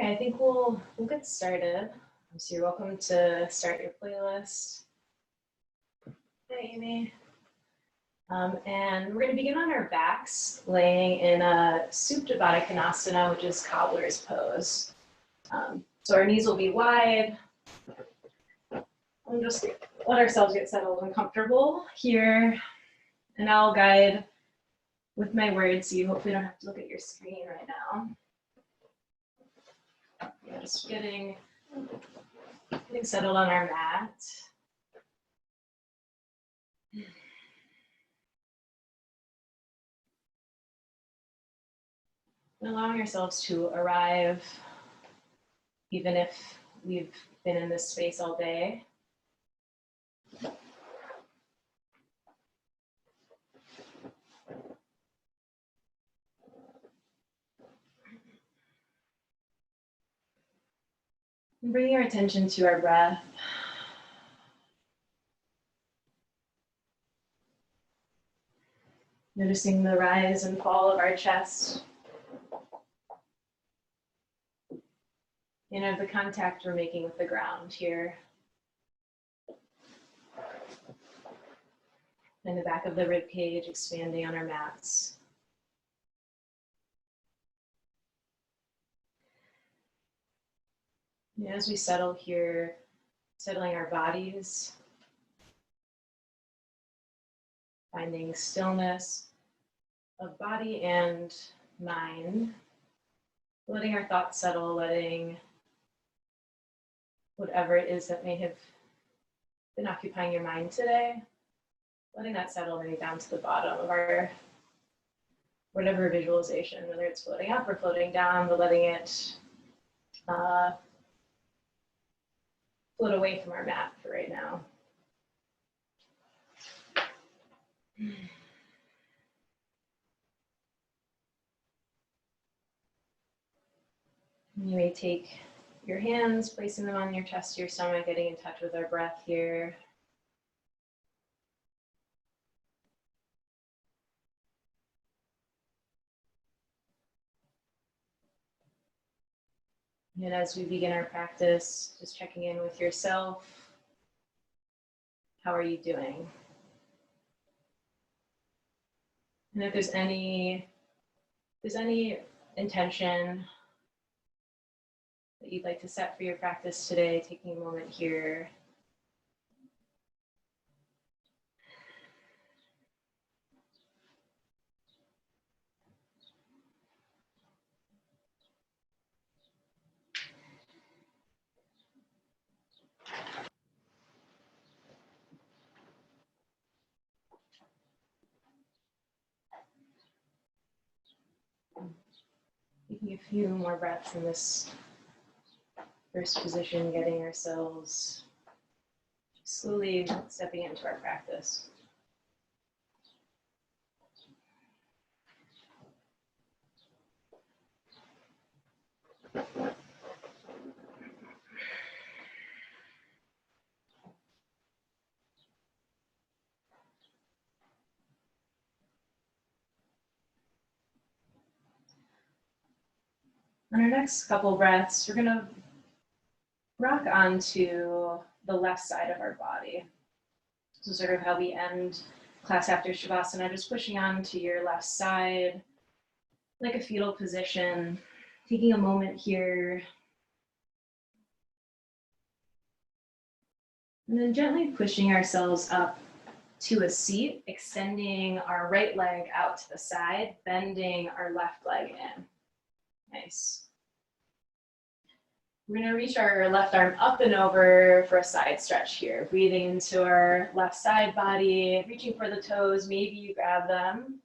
Okay, I think we'll get started. So you're welcome to start your playlist. Hi, Amy. And we're going to begin on our backs, laying in a Supta Baddha Konasana, which is cobbler's pose. So our knees will be wide. And just let ourselves get settled and comfortable here. And I'll guide with my words, so you hopefully don't have to look at your screen right now. Just getting settled on our mat. And allowing ourselves to arrive, even if we've been in this space all day. And bringing our attention to our breath. Noticing the rise and fall of our chest. And of the contact we're making with the ground here. And the back of the rib cage expanding on our mats. And as we settle here, settling our bodies, finding stillness of body and mind, letting our thoughts settle, letting whatever it is that may have been occupying your mind today, letting that settle maybe down to the bottom of our whatever visualization, whether it's floating up or floating down, but letting it float away from our mat for right now. You may take your hands, placing them on your chest, your stomach, getting in touch with our breath here. And as we begin our practice, just checking in with yourself. How are you doing? And if there's any intention that you'd like to set for your practice today, taking a moment here. Taking a few more breaths in this first position, getting ourselves slowly stepping into our practice. On our next couple breaths, we're going to rock onto the left side of our body. So sort of how we end class after Shavasana, just pushing onto your left side, like a fetal position, taking a moment here. And then gently pushing ourselves up to a seat, extending our right leg out to the side, bending our left leg in. Nice. We're going to reach our left arm up and over for a side stretch here. Breathing into our left side body, reaching for the toes. Maybe you grab them.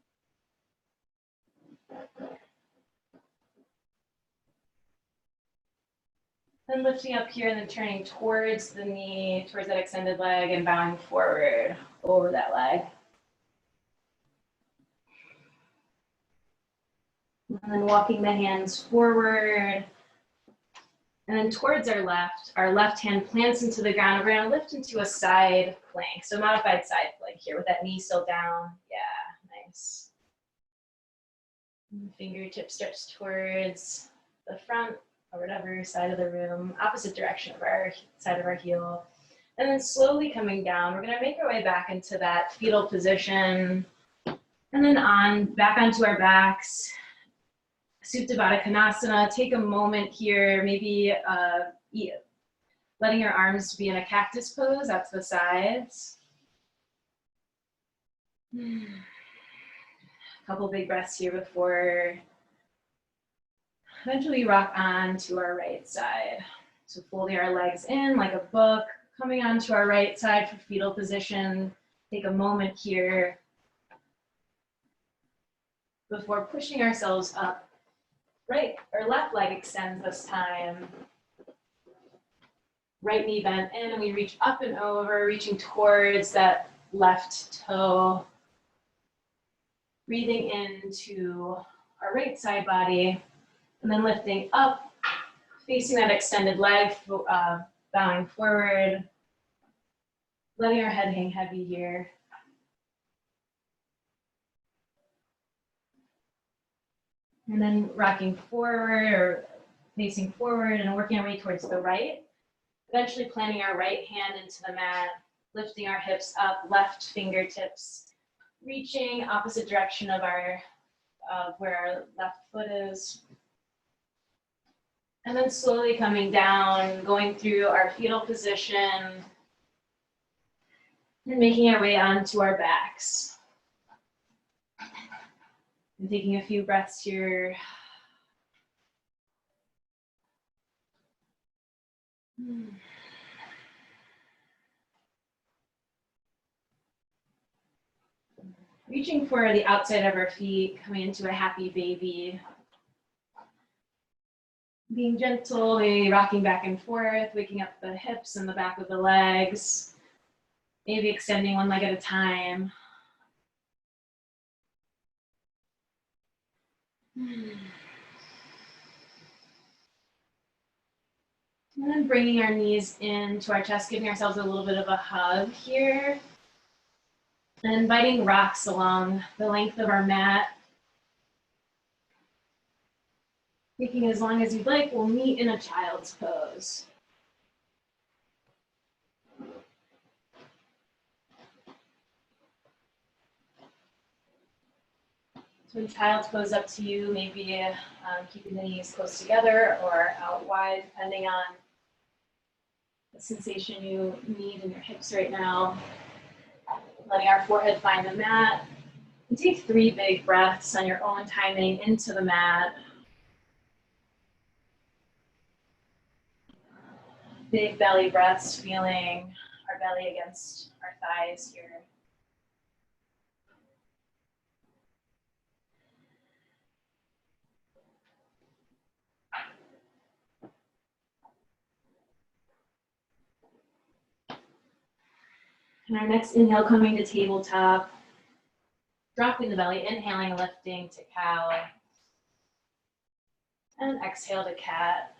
Then lifting up here and then turning towards the knee, towards that extended leg, and bowing forward over that leg. And then walking the hands forward. And then towards our left hand plants into the ground. We're going to lift into a side plank. So modified side plank here with that knee still down. Yeah, nice. And fingertips stretch towards the front or whatever side of the room, opposite direction of our side of our heel. And then slowly coming down, we're gonna make our way back into that fetal position, and then back onto our backs. Supta Baddha Konasana. Take a moment here, maybe letting your arms be in a cactus pose out to the sides. A couple big breaths here before eventually rock on to our right side. So folding our legs in like a book, coming onto our right side for fetal position. Take a moment here before pushing ourselves up. Right or left leg extends this time. Right knee bent in, and we reach up and over, reaching towards that left toe. Breathing into our right side body, and then lifting up, facing that extended leg, bowing forward, letting our head hang heavy here. And then rocking forward or facing forward and working our way towards the right. Eventually planting our right hand into the mat, lifting our hips up, left fingertips, reaching opposite direction of where our left foot is. And then slowly coming down, going through our fetal position, and making our way onto our backs. And taking a few breaths here. Reaching for the outside of our feet, coming into a happy baby. Being gentle, maybe rocking back and forth, waking up the hips and the back of the legs. Maybe extending one leg at a time. And then bringing our knees into our chest, giving ourselves a little bit of a hug here. And inviting rocks along the length of our mat. Taking as long as you'd like, we'll meet in a child's pose. So in child's pose, up to you, maybe keeping the knees close together or out wide, depending on the sensation you need in your hips right now. Letting our forehead find the mat. And take 3 big breaths on your own timing into the mat. Big belly breaths, feeling our belly against our thighs here. And our next inhale, coming to tabletop. Dropping the belly, inhaling, lifting to cow. And exhale to cat.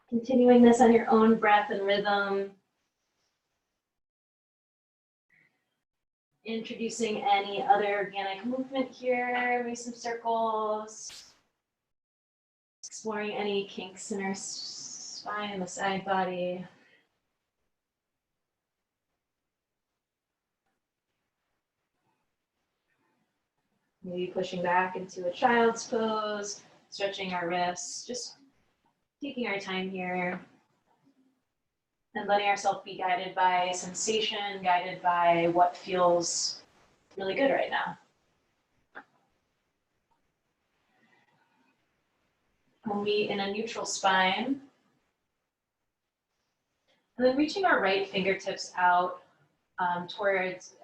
Continuing this on your own breath and rhythm. Introducing any other organic movement here, maybe some circles. Exploring any kinks in our spine and the side body. Maybe pushing back into a child's pose, stretching our wrists, just taking our time here and letting ourselves be guided by sensation, guided by what feels really good right now. We'll meet in a neutral spine. And then reaching our right fingertips out towards,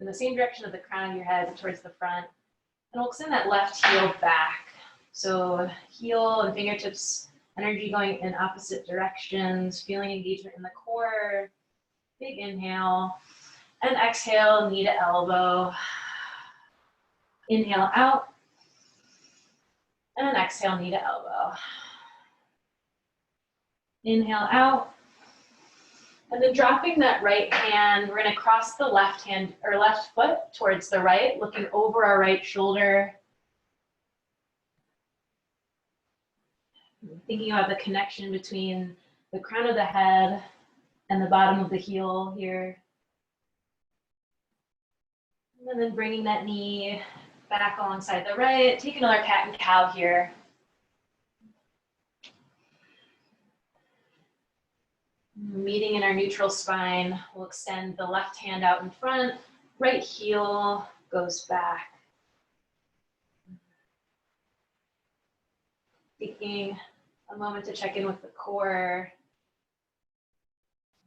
in the same direction of the crown of your head, towards the front. And we'll extend that left heel back. So heel and fingertips, energy going in opposite directions, feeling engagement in the core. Big inhale. And exhale, knee to elbow. Inhale out. And exhale, knee to elbow. Inhale out. And then dropping that right hand, we're gonna cross the left hand or left foot towards the right, looking over our right shoulder. Thinking about the connection between the crown of the head and the bottom of the heel here. And then bringing that knee back alongside the right. Take another cat and cow here. Meeting in our neutral spine, we'll extend the left hand out in front, right heel goes back. Taking a moment to check in with the core.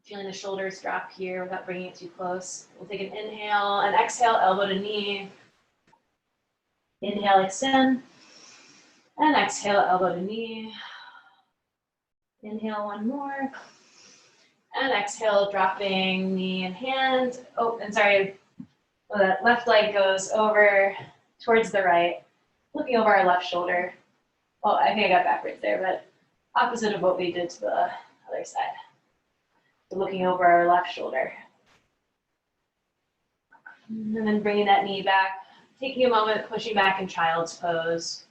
Feeling the shoulders drop here without bringing it too close. We'll take an inhale and exhale, elbow to knee. Inhale, extend. And exhale, elbow to knee. Inhale, one more. And exhale, dropping knee and hand. Oh, and sorry, the left leg goes over towards the right, looking over our left shoulder. Well, I think I got backwards there, but opposite of what we did to the other side. So looking over our left shoulder. And then bringing that knee back, taking a moment, pushing back in child's pose.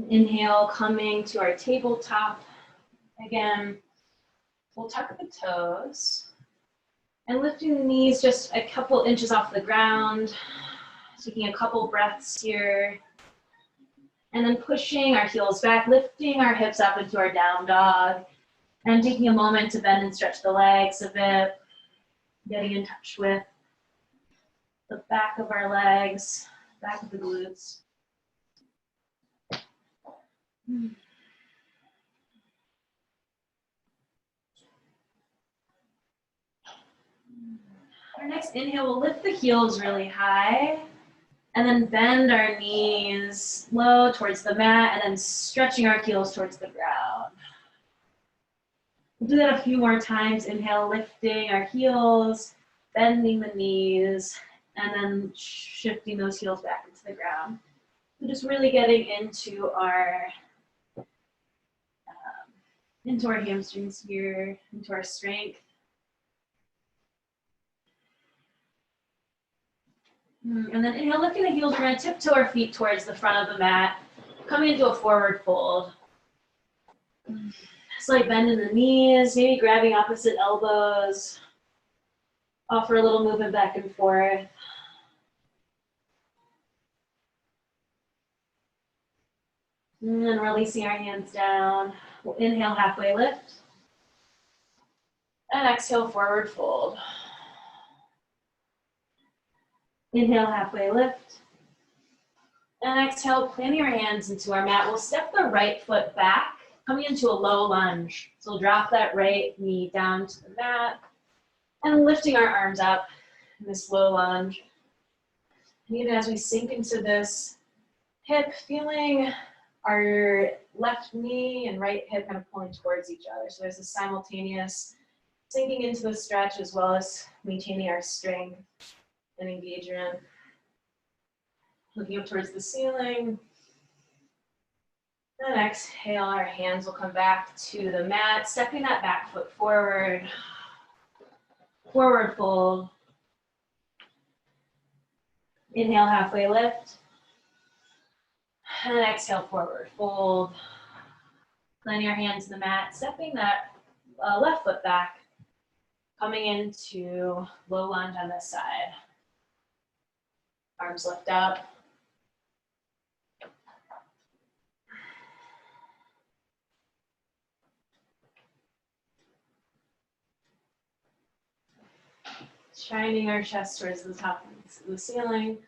Inhale, coming to our tabletop. Again, we'll tuck the toes and lifting the knees just a couple inches off the ground, taking a couple breaths here, and then pushing our heels back, lifting our hips up into our down dog, and taking a moment to bend and stretch the legs a bit, getting in touch with the back of our legs, back of the glutes. Our next inhale, we'll lift the heels really high and then bend our knees low towards the mat and then stretching our heels towards the ground. We'll do that a few more times. Inhale, lifting our heels, bending the knees, and then shifting those heels back into the ground. So just really getting into our hamstrings here, into our strength. And then inhale, lifting the heels, we're gonna tiptoe our feet towards the front of the mat, coming into a forward fold. Slight bend in the knees, maybe grabbing opposite elbows. Offer a little movement back and forth. And then releasing our hands down. We'll inhale, halfway lift. And exhale, forward fold. Inhale, halfway lift. And exhale, planting our hands into our mat. We'll step the right foot back, coming into a low lunge. So we'll drop that right knee down to the mat and lifting our arms up in this low lunge. And even as we sink into this hip, feeling our left knee and right hip kind of pulling towards each other. So there's a simultaneous sinking into the stretch as well as maintaining our strength and engagement. Looking up towards the ceiling. Then exhale, our hands will come back to the mat, stepping that back foot forward. Forward fold. Inhale, halfway lift. And exhale, forward fold. Planting our hands to the mat, stepping that left foot back, coming into low lunge on this side. Arms lift up. Shining our chest towards the top of the ceiling.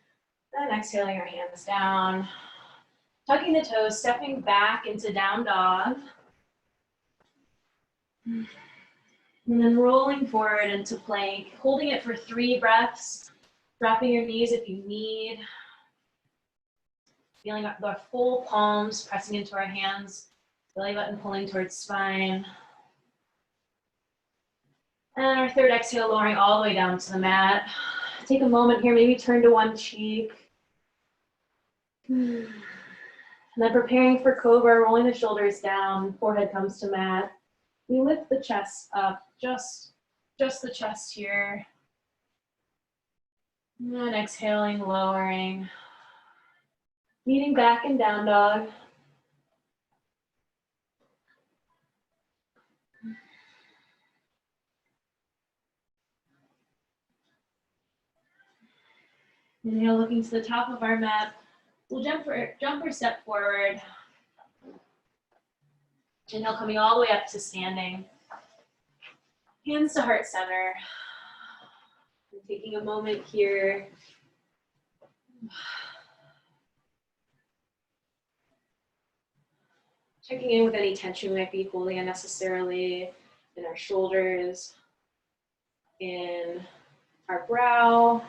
Then exhaling our hands down. Tucking the toes, stepping back into down dog. And then rolling forward into plank, holding it for 3 breaths. Dropping your knees if you need. Feeling the full palms pressing into our hands. Belly button pulling towards spine. And our third exhale, lowering all the way down to the mat. Take a moment here, maybe turn to one cheek. And then preparing for cobra, rolling the shoulders down, forehead comes to mat. We lift the chest up, just the chest here. And then exhaling, lowering. Meeting back in down dog. Inhale, looking to the top of our mat. We'll jump or step forward. Inhale, coming all the way up to standing. Hands to heart center. And taking a moment here. Checking in with any tension we might be holding unnecessarily in our shoulders, in our brow,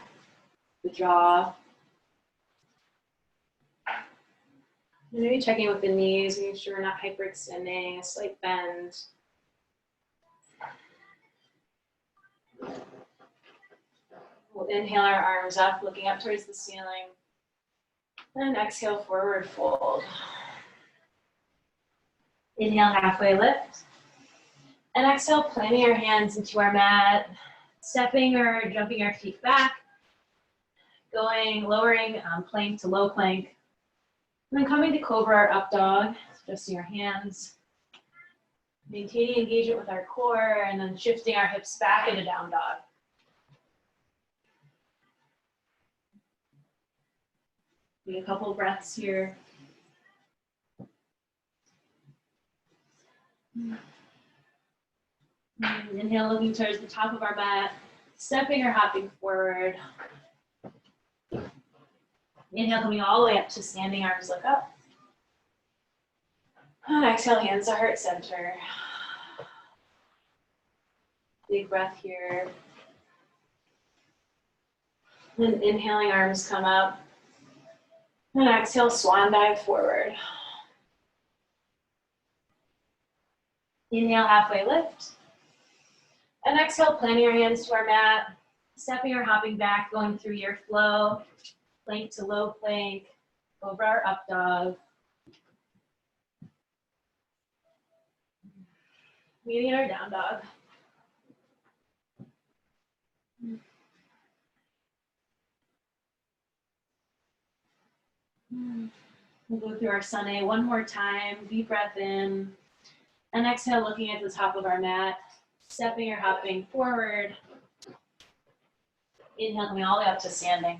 the jaw. Maybe checking with the knees, making sure we're not hyperextending, a slight bend. We'll inhale our arms up, looking up towards the ceiling. And exhale, forward fold. Inhale, halfway lift. And exhale, planting our hands into our mat, stepping or jumping our feet back, lowering plank to low plank. And then coming to cobra or up dog, adjusting our hands, maintaining engagement with our core, and then shifting our hips back into down dog. Take a couple breaths here. And inhale, looking towards the top of our mat, stepping or hopping forward. Inhale, coming all the way up to standing, arms look up. And exhale, hands to heart center. Big breath here. And inhaling, arms come up. And exhale, swan dive forward. Inhale, halfway lift. And exhale, planting our hands to our mat, stepping or hopping back, going through your flow, plank to low plank, cobra or up dog. Meeting our down dog. We'll go through our sun A one more time, deep breath in, and exhale, looking at the top of our mat, stepping or hopping forward. Inhale, coming all the way up to standing.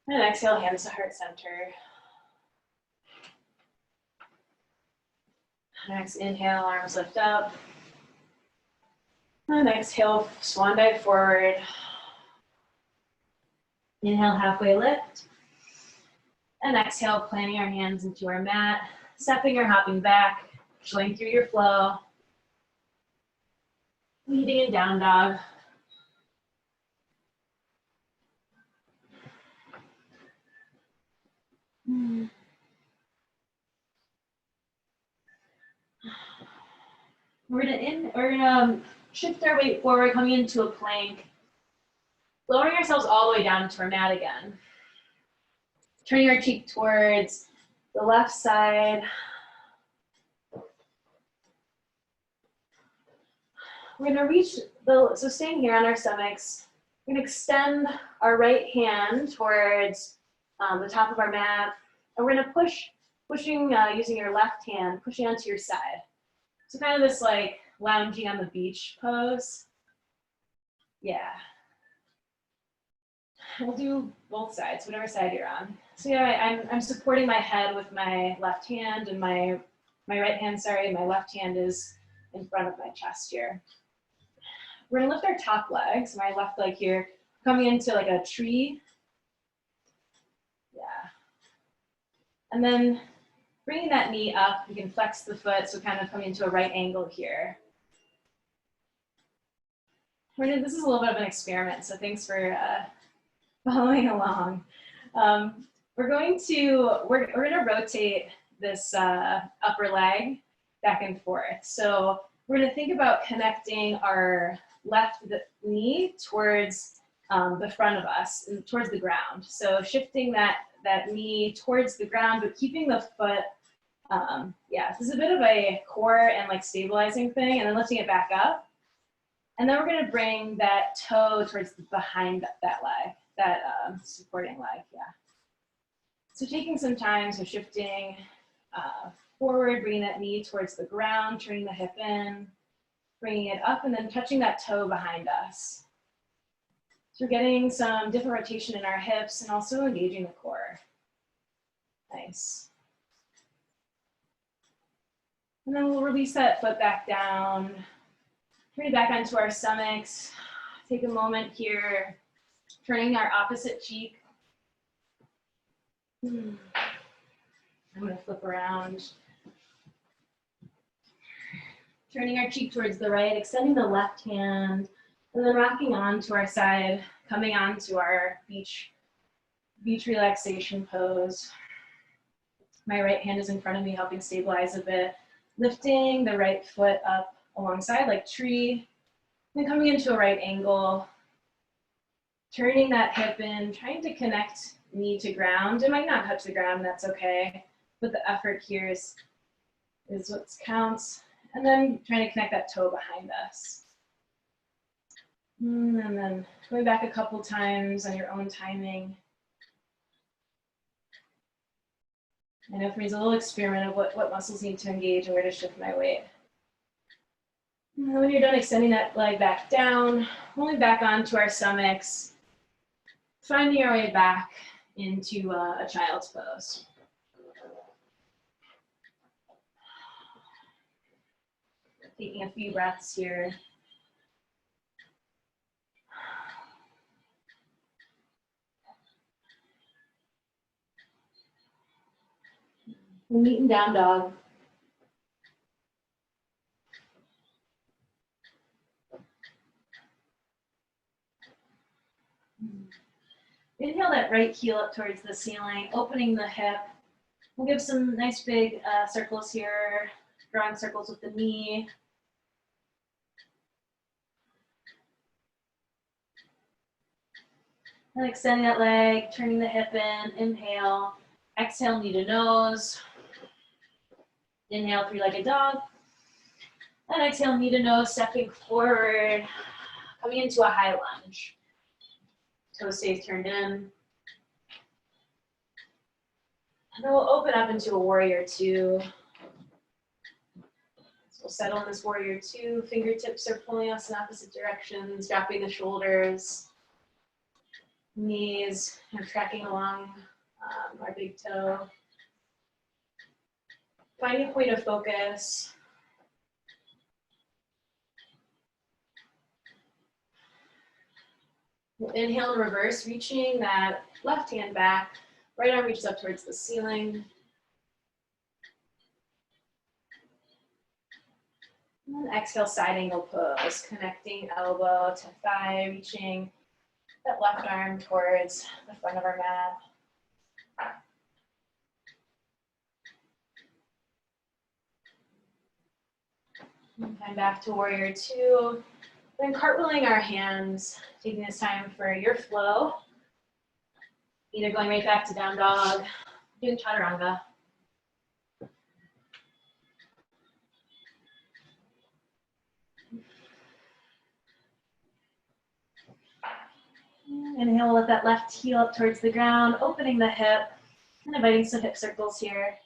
And exhale, hands to heart center. Next, inhale, arms lift up. And exhale, swan dive forward. Inhale, halfway lift. And exhale, planting our hands into our mat, stepping or hopping back, going through your flow. Leading in down dog. We're gonna shift our weight forward, coming into a plank, lowering ourselves all the way down to our mat again. Turning our cheek towards the left side. We're gonna reach so staying here on our stomachs, we're gonna extend our right hand towards the top of our mat, and we're gonna pushing using your left hand, pushing onto your side. So kind of this like lounging on the beach pose. Yeah. We'll do both sides, whatever side you're on. So yeah, I'm supporting my head with my left hand, and my right hand, my left hand is in front of my chest here. We're gonna lift our top legs, my left leg here, coming into like a tree. Yeah. And then bringing that knee up, you can flex the foot, so kind of coming into a right angle here. This is a little bit of an experiment, so thanks for following along. We're gonna rotate this upper leg back and forth. So we're gonna think about connecting our left knee towards the front of us and towards the ground. So shifting that knee towards the ground, but keeping the foot, yeah, this is a bit of a core and like stabilizing thing, and then lifting it back up. And then we're gonna bring that toe towards behind that leg, that supporting leg, yeah. So taking some time, so shifting forward, bringing that knee towards the ground, turning the hip in, bringing it up, and then touching that toe behind us. So we're getting some different rotation in our hips and also engaging the core. Nice. And then we'll release that foot back down, turn it back onto our stomachs. Take a moment here, turning our opposite cheek. I'm gonna flip around. Turning our cheek towards the right, extending the left hand, and then rocking on to our side, coming on to our beach relaxation pose. My right hand is in front of me, helping stabilize a bit. Lifting the right foot up alongside like tree, then coming into a right angle. Turning that hip in, trying to connect knee to ground. It might not touch the ground, that's okay. But the effort here is what counts. And then trying to connect that toe behind us. And then going back a couple times on your own timing. I know for me it's a little experiment of what muscles need to engage and where to shift my weight. And when you're done extending that leg back down, rolling back onto our stomachs, finding our way back into a child's pose. Taking a few breaths here. Meet in down dog. Inhale that right heel up towards the ceiling, opening the hip. We'll give some nice big circles here, drawing circles with the knee. And extending that leg, turning the hip in, inhale. Exhale, knee to nose. Inhale, three-legged dog. And exhale, knee to nose, stepping forward, coming into a high lunge. Toe stays turned in. And then we'll open up into a warrior two. So we'll settle in this warrior two. Fingertips are pulling us in opposite directions, dropping the shoulders. Knees and tracking along our big toe. Finding a point of focus. We'll inhale in reverse, reaching that left hand back. Right arm reaches up towards the ceiling. And exhale, side angle pose, connecting elbow to thigh, reaching that left arm towards the front of our mat. And back to warrior two. Then cartwheeling our hands, taking this time for your flow. Either going right back to down dog, doing chaturanga. Inhale, let that left heel up towards the ground, opening the hip, and inviting some hip circles here.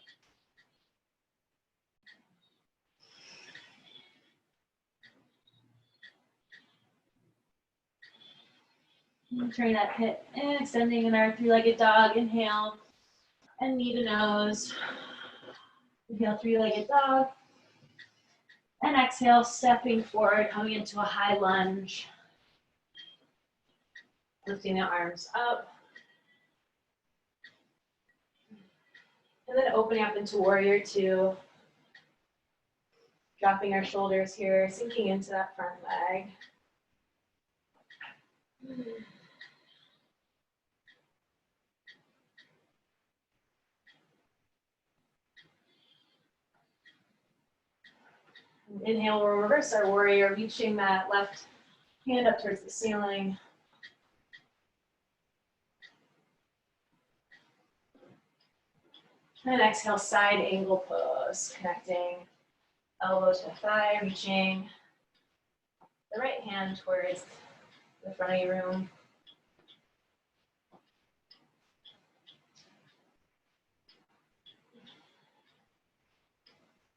And turning that hip in, extending in our three-legged dog. Inhale, and knee to nose. Inhale, three-legged dog. And exhale, stepping forward, coming into a high lunge. Lifting the arms up. And then opening up into warrior two. Dropping our shoulders here, sinking into that front leg. Inhale, we'll reverse our warrior, reaching that left hand up towards the ceiling. And exhale, side angle pose, connecting elbow to thigh, reaching the right hand towards the front of your room.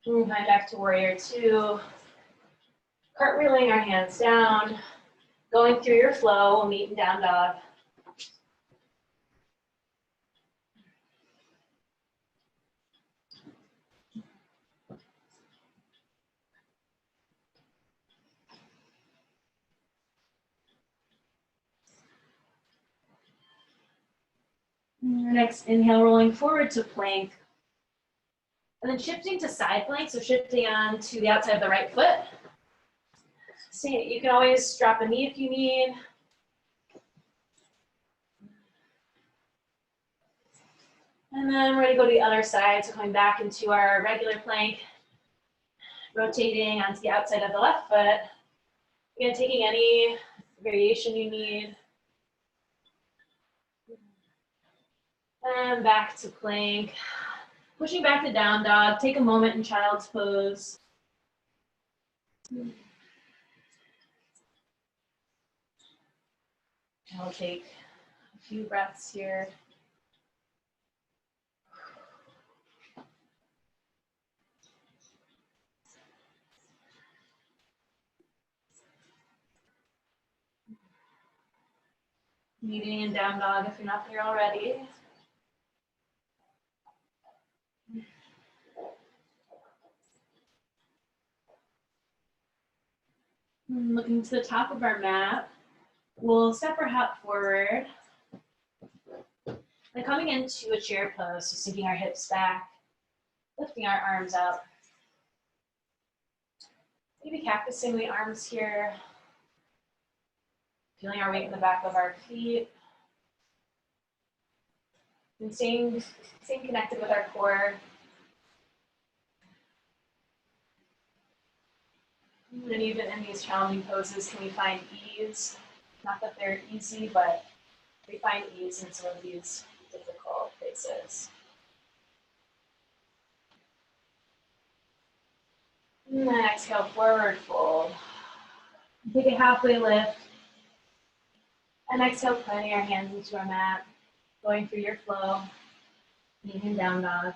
Moving back to warrior two. Cartwheeling our hands down. Going through your flow, we'll meet in down dog. Next, inhale, rolling forward to plank. And then shifting to side plank, so shifting on to the outside of the right foot. See, you can always drop a knee if you need. And then we're going to go to the other side, so coming back into our regular plank, rotating onto the outside of the left foot. Again, taking any variation you need. And back to plank. Pushing back to down dog. Take a moment in child's pose. I'll take a few breaths here. Meeting in down dog if you're not there already. Looking to the top of our mat, we'll step or hop forward. Then coming into a chair pose, so sinking our hips back, lifting our arms up. Maybe cactusing the arms here. Feeling our weight in the back of our feet. And staying connected with our core. And even in these challenging poses, can we find ease? Not that they're easy, but we find ease in some of these difficult places. And then exhale, forward fold. Take a halfway lift. And exhale, planting our hands into our mat. Going through your flow. Meeting down dog.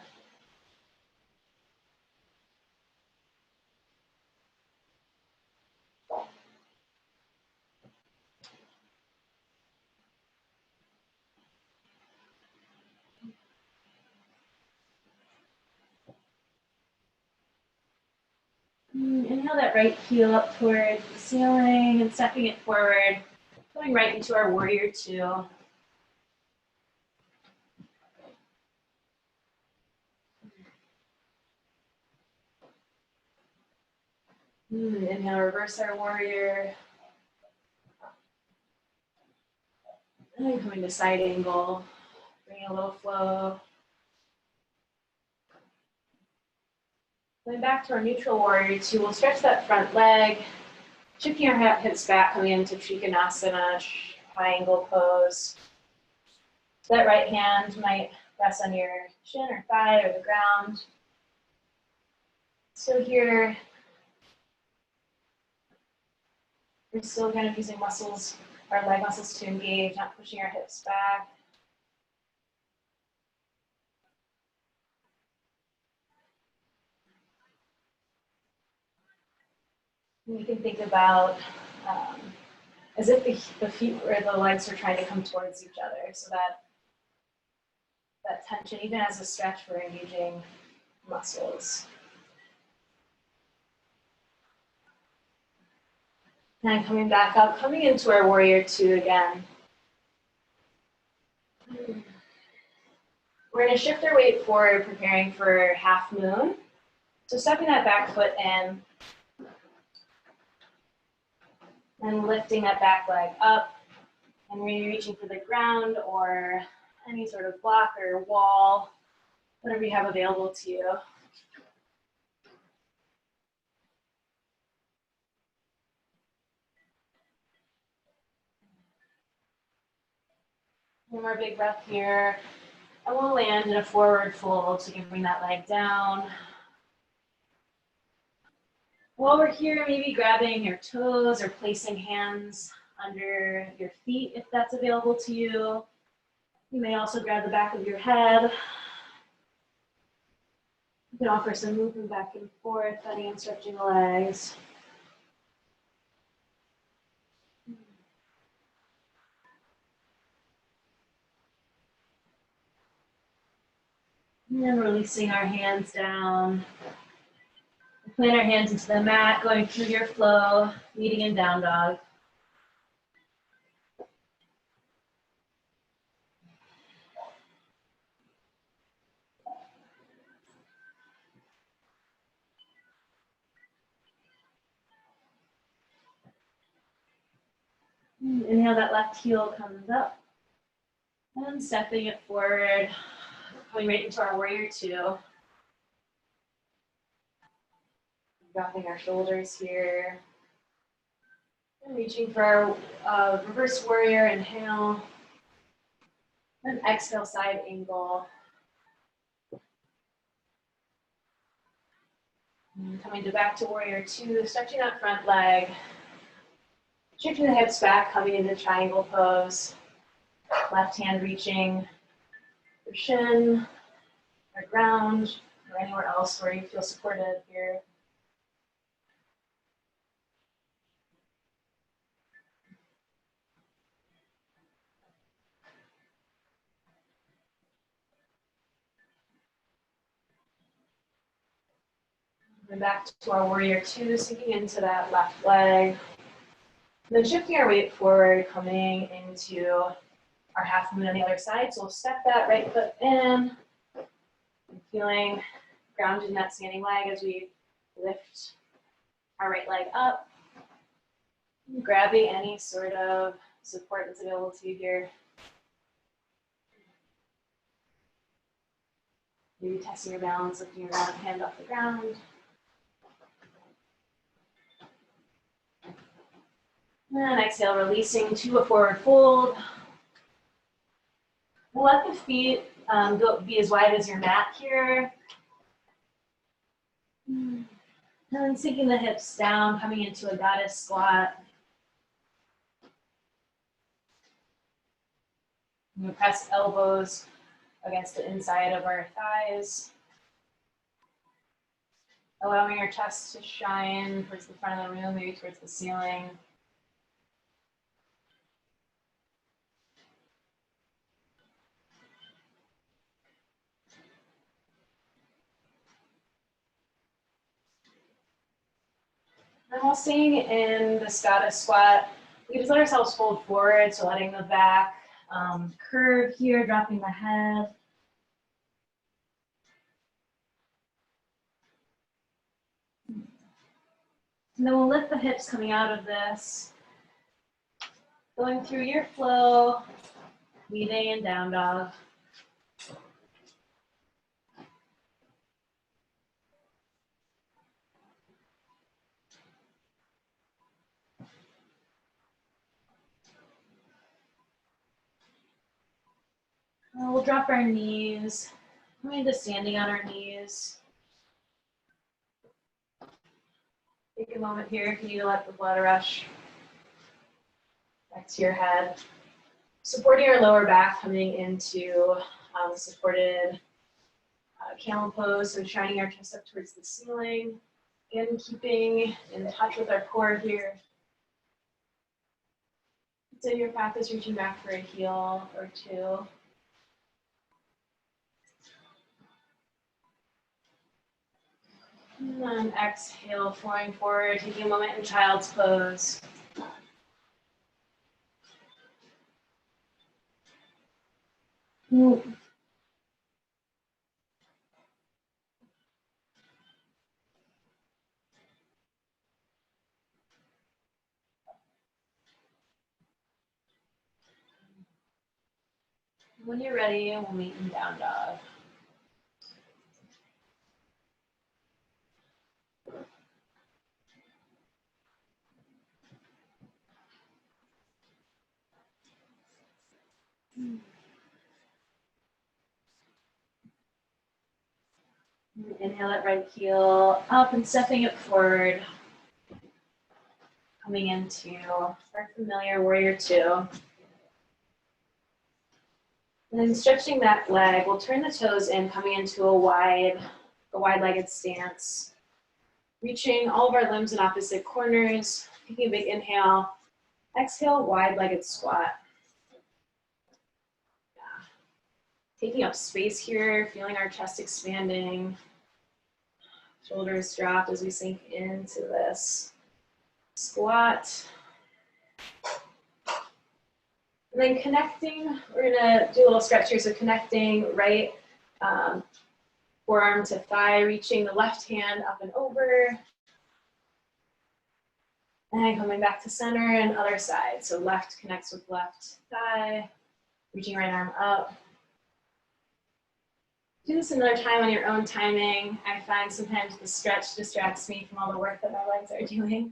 Inhale that right heel up towards the ceiling and stepping it forward. Going right into our warrior two. Inhale, reverse our warrior. And then coming to side angle. Bring a little flow. Going back to our neutral warrior two, we'll stretch that front leg. Shifting our hips back, coming into Trikonasana, triangle pose. That right hand might rest on your shin or thigh or the ground. So here, we're still kind of using muscles, our leg muscles to engage, not pushing our hips back. And you can think about as if the feet or the legs are trying to come towards each other, so that tension, even as a stretch, we're engaging muscles. And coming back up, coming into our warrior two again. We're going to shift our weight forward, preparing for half moon. So stepping that back foot in and lifting that back leg up. And we're reaching for the ground or any sort of block or wall, whatever you have available to you. One more big breath here. And we'll land in a forward fold, so you can bring that leg down. While we're here, maybe grabbing your toes or placing hands under your feet if that's available to you. You may also grab the back of your head. You can offer some movement back and forth, bending and stretching the legs. And then releasing our hands down. Plant our hands into the mat, going through your flow, meeting in down dog. Inhale, that left heel comes up. And stepping it forward, going right into our warrior two. Dropping our shoulders here. And reaching for our reverse warrior, inhale. And exhale, side angle. And coming back to warrior two, stretching that front leg. Shifting the hips back, coming into triangle pose. Left hand reaching for shin, or ground, or anywhere else where you feel supported here. And back to our warrior two, sinking into that left leg. Then shifting our weight forward, coming into our half moon on the other side. So we'll step that right foot in, and feeling grounded in that standing leg as we lift our right leg up. Grabbing any sort of support that's available to you here. Maybe testing your balance, lifting your right hand off the ground. And exhale, releasing to a forward fold. We'll let the feet be as wide as your mat here. And then sinking the hips down, coming into a goddess squat. We press elbows against the inside of our thighs. Allowing our chest to shine towards the front of the room, maybe towards the ceiling. And while staying in this goddess squat, we can just let ourselves fold forward, so letting the back curve here, dropping the head. And then we'll lift the hips coming out of this. Going through your flow, meeting in down dog. We'll drop our knees, coming to standing on our knees. Take a moment here if you need to let the blood rush back to your head. Supporting our lower back, coming into supported camel pose, so shining our chest up towards the ceiling and keeping in touch with our core here. So your practice, reaching back for a heel or two. And then exhale, flowing forward, taking a moment in child's pose. When you're ready, we'll meet in down dog. Inhale that right heel up and stepping it forward. Coming into our familiar warrior two. And then stretching that leg, we'll turn the toes in, coming into a wide-legged stance. Reaching all of our limbs in opposite corners, taking a big inhale. Exhale, wide-legged squat. Yeah. Taking up space here, feeling our chest expanding. Shoulders drop as we sink into this squat. And then connecting, we're gonna do a little stretch here. So connecting right forearm to thigh, reaching the left hand up and over. And coming back to center and other side. So left connects with left thigh, reaching right arm up. Do this another time on your own timing. I find sometimes the stretch distracts me from all the work that my legs are doing.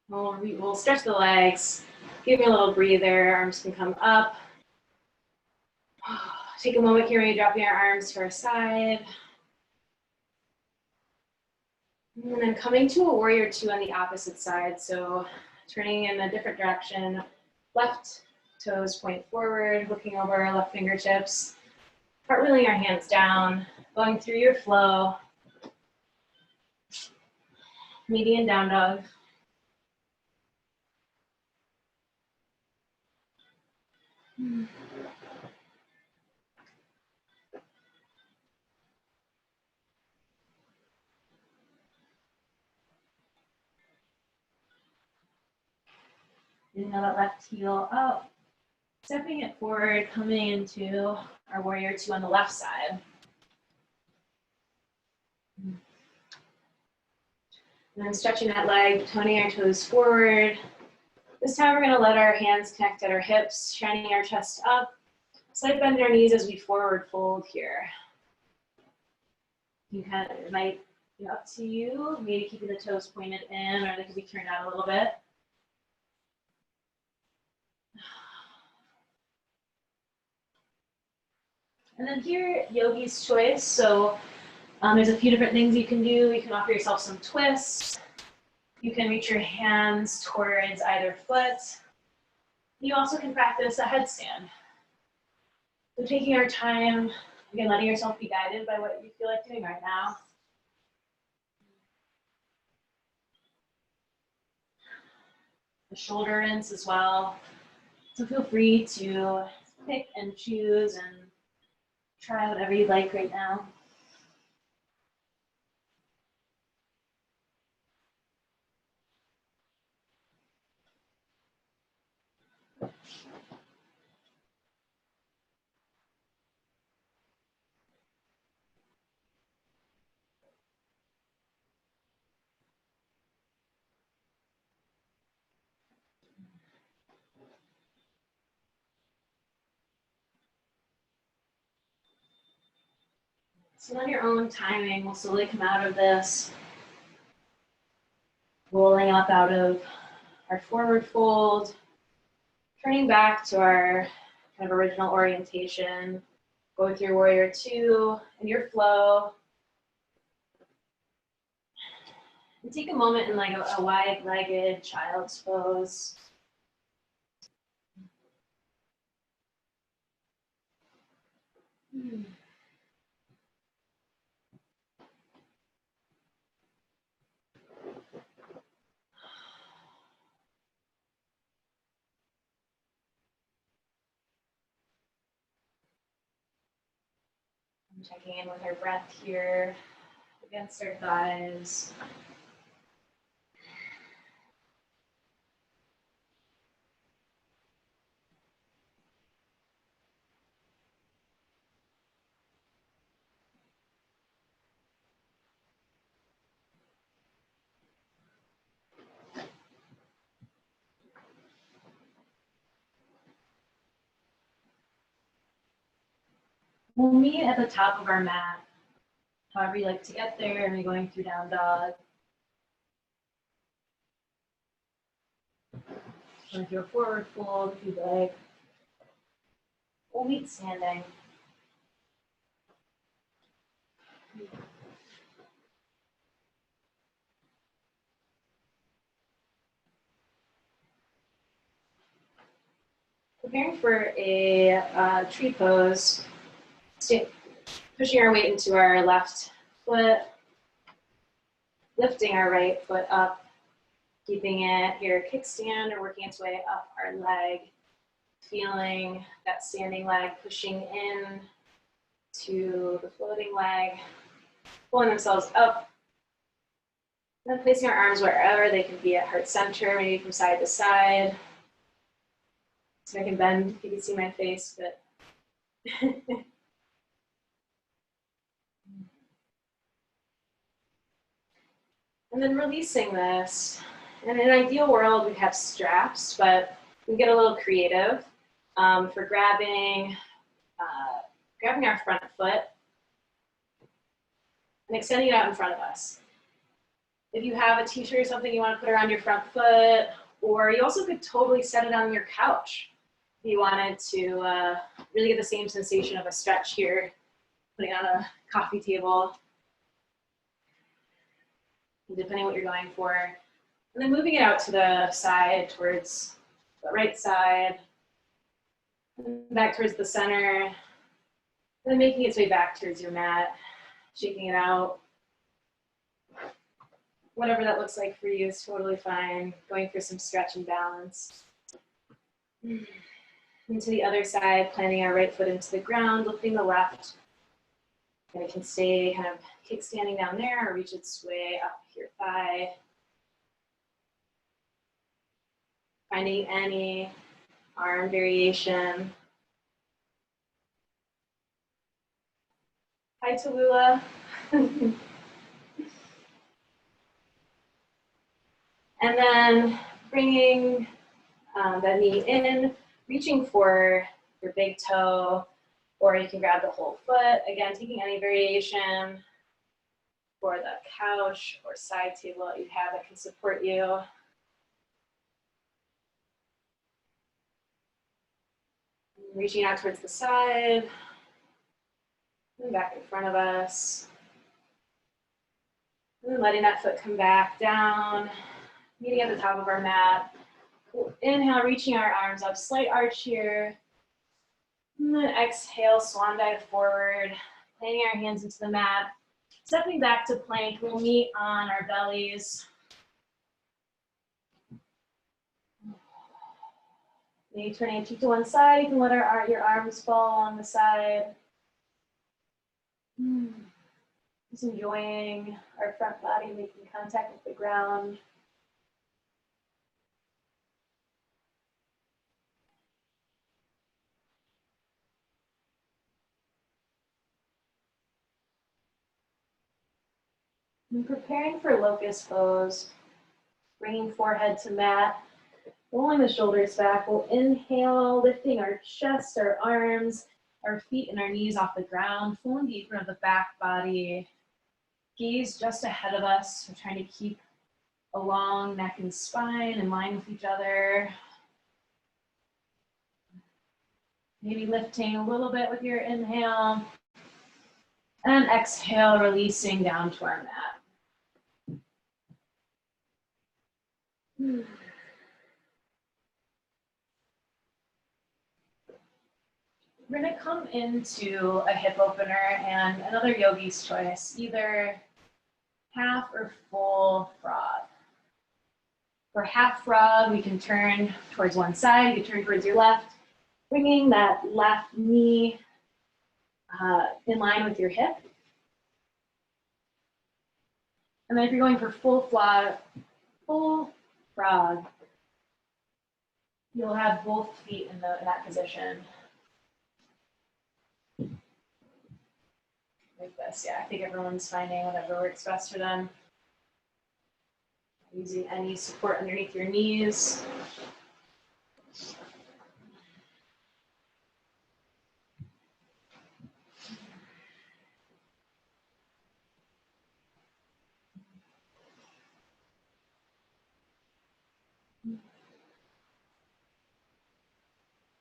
We'll stretch the legs, give me a little breather, arms can come up. Take a moment here, maybe dropping our arms to our side. And then coming to a warrior two on the opposite side. So turning in a different direction, left toes point forward, looking over left fingertips, cartwheeling our hands down, going through your flow. Median down dog. Inhale that left heel up, stepping it forward, coming into our warrior two on the left side. And then stretching that leg, toning our toes forward. This time we're gonna let our hands connect at our hips, shining our chest up. Slight bend in our knees as we forward fold here. You kind of, it might be up to you, maybe keeping the toes pointed in, or they could be turned out a little bit. And then here, yogi's choice. So there's a few different things you can do. You can offer yourself some twists. You can reach your hands towards either foot. You also can practice a headstand. So taking our time, again, letting yourself be guided by what you feel like doing right now. The shoulder rinse as well. So feel free to pick and choose and try whatever you like right now. So on your own timing, we'll slowly come out of this, rolling up out of our forward fold, turning back to our kind of original orientation. Go with your warrior two and your flow. And take a moment in like a wide-legged child's pose. Checking in with our breath here against our thighs. We'll meet at the top of our mat, however you like to get there, and we're going through down dog. Going through a forward fold if you'd like. We'll meet standing. Preparing for a tree pose, pushing our weight into our left foot, lifting our right foot up, keeping it here, kickstand, or working its way up our leg, feeling that standing leg pushing in to the floating leg, pulling themselves up, and then placing our arms wherever they can be at heart center, maybe from side to side. So I can bend if you can see my face, but and then releasing this. In an ideal world, we'd have straps, but we get a little creative for grabbing our front foot and extending it out in front of us. If you have a t-shirt or something you want to put around your front foot, or you also could totally set it on your couch if you wanted to really get the same sensation of a stretch here, putting it on a coffee table, depending on what you're going for. And then moving it out to the side towards the right side, back towards the center, and then making its way back towards your mat, shaking it out. Whatever that looks like for you is totally fine. Going for some stretch and balance. Into the other side, planting our right foot into the ground, lifting the left. And it can stay kind of kickstanding down there or reach its way up your thigh. Finding any arm variation. Hi, Tallulah. And then bringing the knee in, reaching for your big toe, or you can grab the whole foot. Again, taking any variation for the couch or side table that you have that can support you. Reaching out towards the side, and back in front of us. And then letting that foot come back down, meeting at the top of our mat. Inhale, reaching our arms up, slight arch here. And then exhale, swan dive forward, planting our hands into the mat. Stepping back to plank, we'll meet on our bellies. Maybe turning a cheek to one side, you can let your arms fall on the side. Just enjoying our front body making contact with the ground. And preparing for locust pose, bringing forehead to mat, rolling the shoulders back. We'll inhale, lifting our chest, our arms, our feet and our knees off the ground, pulling deep into the back body. Gaze just ahead of us. We're trying to keep a long neck and spine in line with each other. Maybe lifting a little bit with your inhale. And exhale, releasing down to our mat. We're going to come into a hip opener and another yogi's choice, either half or full frog. For half frog, we can turn towards one side, you can turn towards your left, bringing that left knee in line with your hip. And then if you're going for full frog, you'll have both feet in that position. Like this, yeah, I think everyone's finding whatever works best for them. Using any support underneath your knees.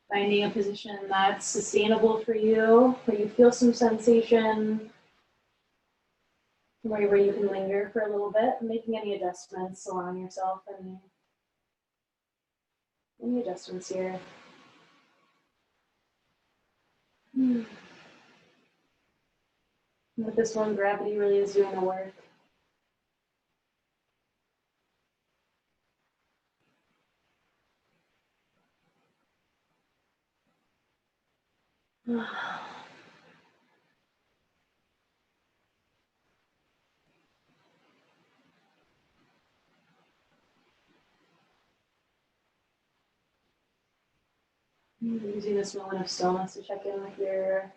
Finding a position that's sustainable for you, where you feel some sensation, where you can linger for a little bit, making any adjustments, allowing yourself any adjustments here. With this one, gravity really is doing the work. Using this moment of stillness to check in with your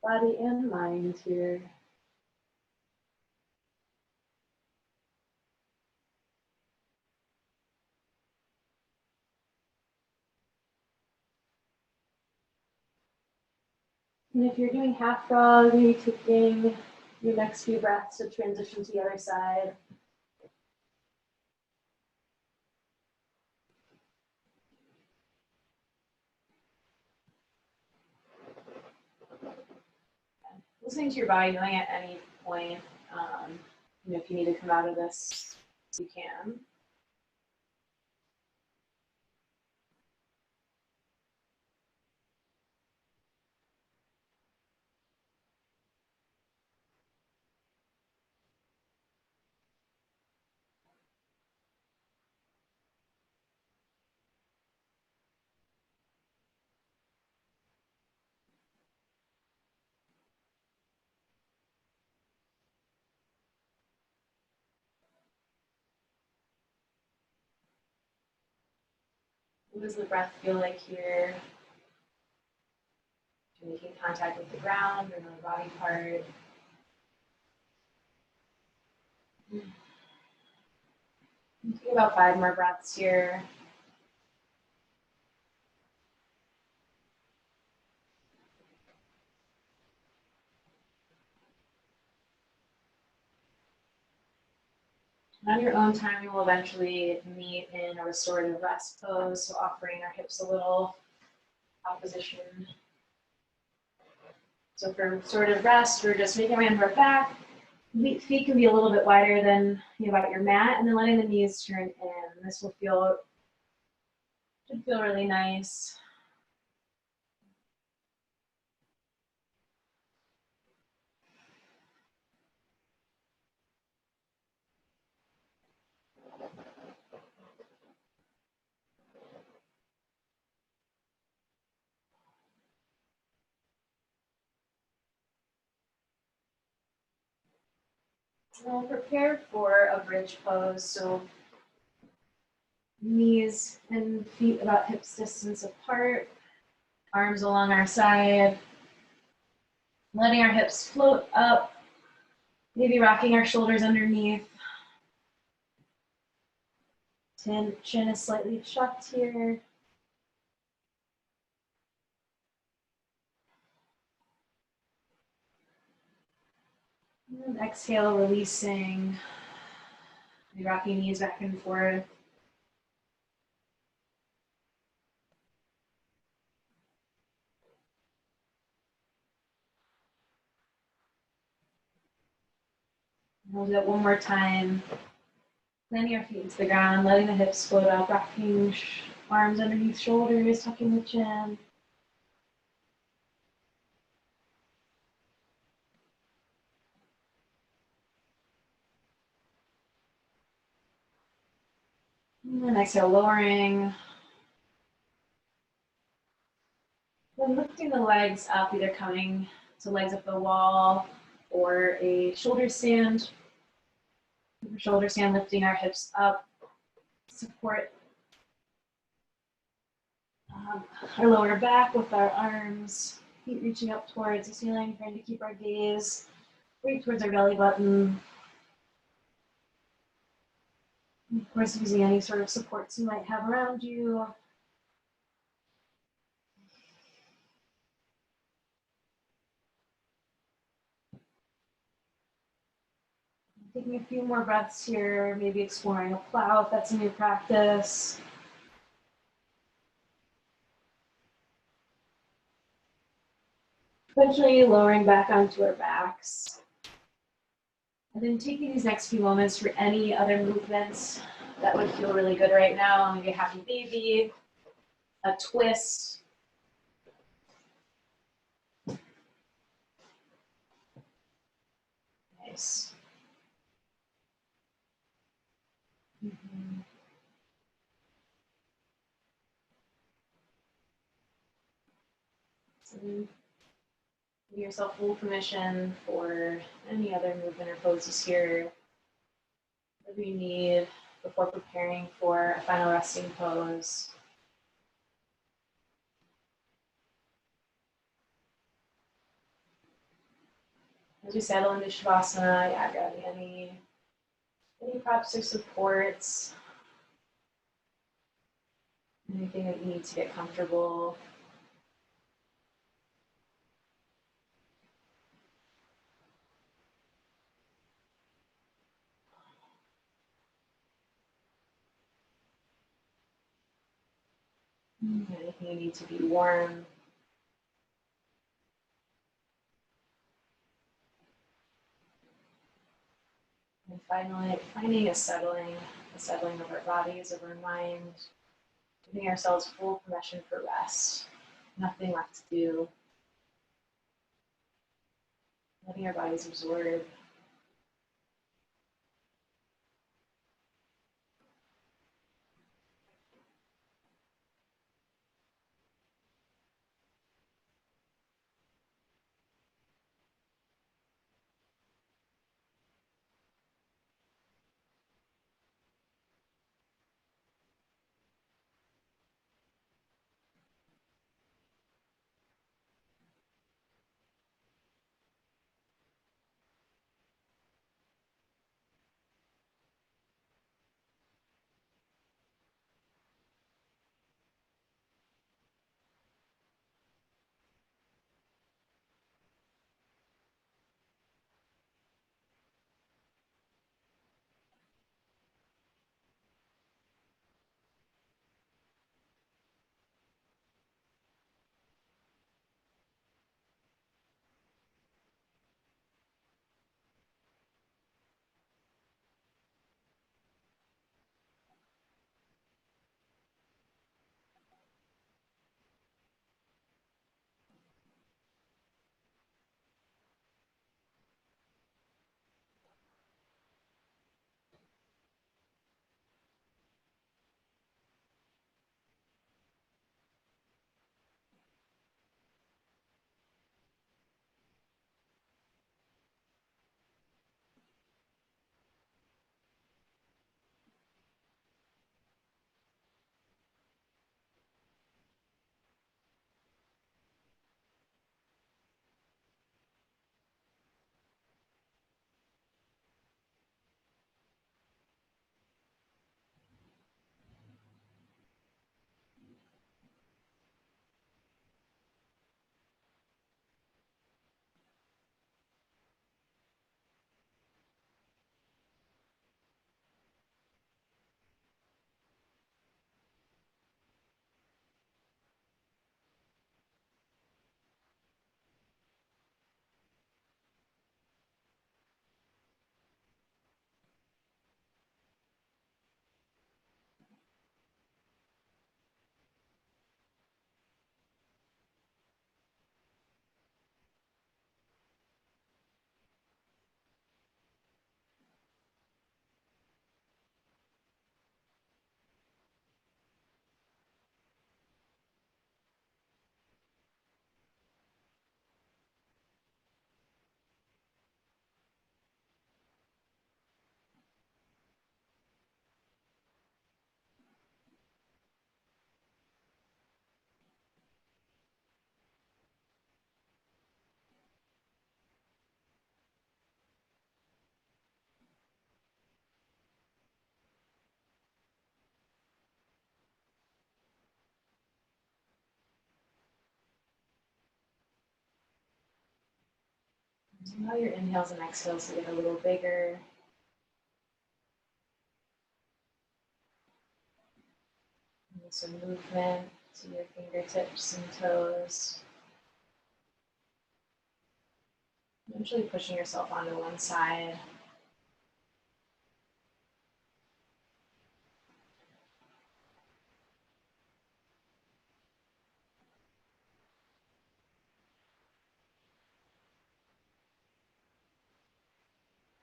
body and mind here. And if you're doing half frog, maybe taking your next few breaths to transition to the other side. Listening to your body, knowing at any point, if you need to come out of this, you can. What does the breath feel like here? You're making contact with the ground or another body part. Take about 5 more breaths here. On your own time, we will eventually meet in a restorative rest pose, so offering our hips a little opposition. So for restorative rest, we're just making our hands right back. Feet can be a little bit wider than about your mat, and then letting the knees turn in. This will should feel really nice. We'll prepare for a bridge pose. So knees and feet about hips distance apart, arms along our side, letting our hips float up, maybe rocking our shoulders underneath. Chin is slightly tucked here. And exhale, releasing, rocking knees back and forth. We'll do it one more time. Landing our feet into the ground, letting the hips float up, rocking arms underneath shoulders, tucking the chin. And exhale, lowering. Then lifting the legs up, either coming to legs up the wall or a shoulder stand. Shoulder stand, lifting our hips up, support our lower back with our arms, feet reaching up towards the ceiling, trying to keep our gaze right towards our belly button. And of course, using any sort of supports you might have around you. Taking a few more breaths here, maybe exploring a plow if that's a new practice. Eventually lowering back onto our backs. And then taking these next few moments for any other movements that would feel really good right now. Maybe a happy baby, a twist. Nice. Mm-hmm. So give yourself full permission for any other movement or poses here. Whatever you need before preparing for a final resting pose. As we settle into Shavasana, yeah, grabbing any props or supports, anything that you need to get comfortable. Anything you need to be warm. And finally, finding a settling of our bodies, of our mind, giving ourselves full permission for rest. Nothing left to do. Letting our bodies absorb. Allow your inhales and exhales to get a little bigger. And some movement to your fingertips and toes. eventually pushing yourself onto one side.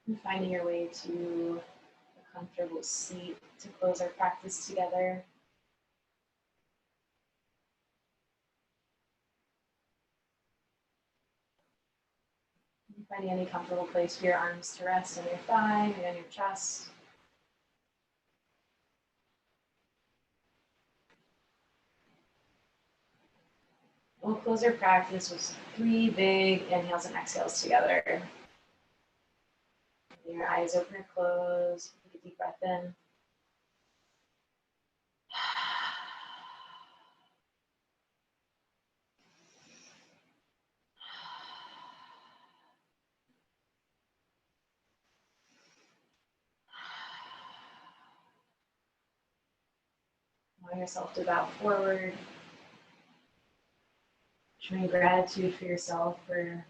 And finding your way to a comfortable seat to close our practice together. Finding any comfortable place for your arms to rest on your thigh, maybe on your chest. We'll close our practice with 3 big inhales and exhales together. Your eyes open or closed. Take a deep breath in. Allow yourself to bow forward. Showing gratitude for yourself for